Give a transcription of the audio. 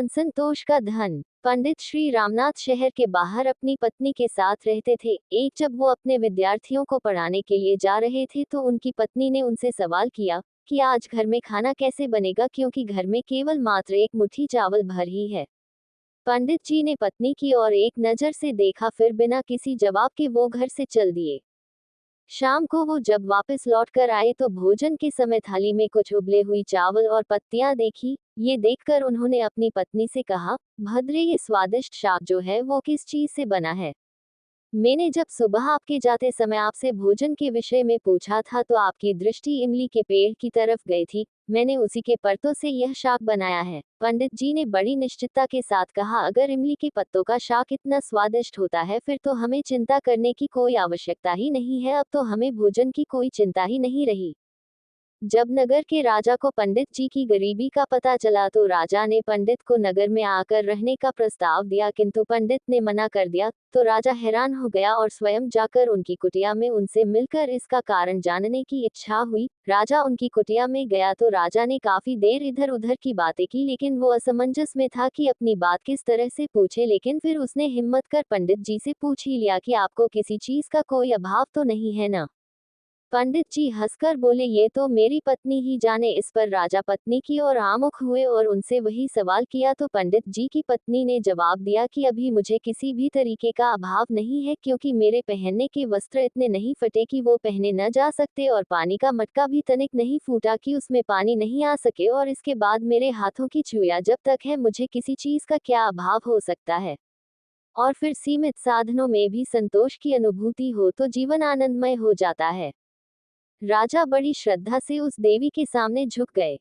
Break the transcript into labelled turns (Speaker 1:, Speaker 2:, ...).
Speaker 1: संतोष का धन। पंडित श्री रामनाथ शहर के बाहर अपनी पत्नी के साथ रहते थे। एक जब वो अपने विद्यार्थियों को पढ़ाने के लिए जा रहे थे तो उनकी पत्नी ने उनसे सवाल किया कि आज घर में खाना कैसे बनेगा, क्योंकि घर में केवल मात्र एक मुट्ठी चावल भर ही है। पंडित जी ने पत्नी की ओर एक नजर से देखा, फिर बिना किसी जवाब के वो घर से चल दिए। शाम को वो जब वापस लौट कर आए तो भोजन के समय थाली में कुछ उबले हुई चावल और पत्तियां देखी। ये देखकर उन्होंने अपनी पत्नी से कहा, भद्रे, ये स्वादिष्ट शाक जो है वो किस चीज से बना है? मैंने जब सुबह आपके जाते समय आपसे भोजन के विषय में पूछा था तो आपकी दृष्टि इमली के पेड़ की तरफ गई थी। मैंने उसी के पत्तों से यह शाक बनाया है। पंडित जी ने बड़ी निश्चितता के साथ कहा, अगर इमली के पत्तों का शाक इतना स्वादिष्ट होता है फिर तो हमें चिंता करने की कोई आवश्यकता ही नहीं है। अब तो हमें भोजन की कोई चिंता ही नहीं रही। जब नगर के राजा को पंडित जी की गरीबी का पता चला तो राजा ने पंडित को नगर में आकर रहने का प्रस्ताव दिया, किंतु पंडित ने मना कर दिया। तो राजा हैरान हो गया और स्वयं जाकर उनकी कुटिया में उनसे मिलकर इसका कारण जानने की इच्छा हुई। राजा उनकी कुटिया में गया तो राजा ने काफी देर इधर उधर की बातें की, लेकिन वो असमंजस में था कि अपनी बात किस तरह से पूछे। लेकिन फिर उसने हिम्मत कर पंडित जी से पूछ ही लिया कि आपको किसी चीज का कोई अभाव तो नहीं है ना? पंडित जी हंसकर बोले, ये तो मेरी पत्नी ही जाने। इस पर राजा पत्नी की ओर आमुख हुए और उनसे वही सवाल किया तो पंडित जी की पत्नी ने जवाब दिया कि अभी मुझे किसी भी तरीके का अभाव नहीं है, क्योंकि मेरे पहनने के वस्त्र इतने नहीं फटे कि वो पहने न जा सकते, और पानी का मटका भी तनिक नहीं फूटा कि उसमें पानी नहीं आ सके, और इसके बाद मेरे हाथों की छुइया जब तक है मुझे किसी चीज का क्या अभाव हो सकता है। और फिर सीमित साधनों में भी संतोष की अनुभूति हो तो जीवन आनंदमय हो जाता है। राजा बड़ी श्रद्धा से उस देवी के सामने झुक गए।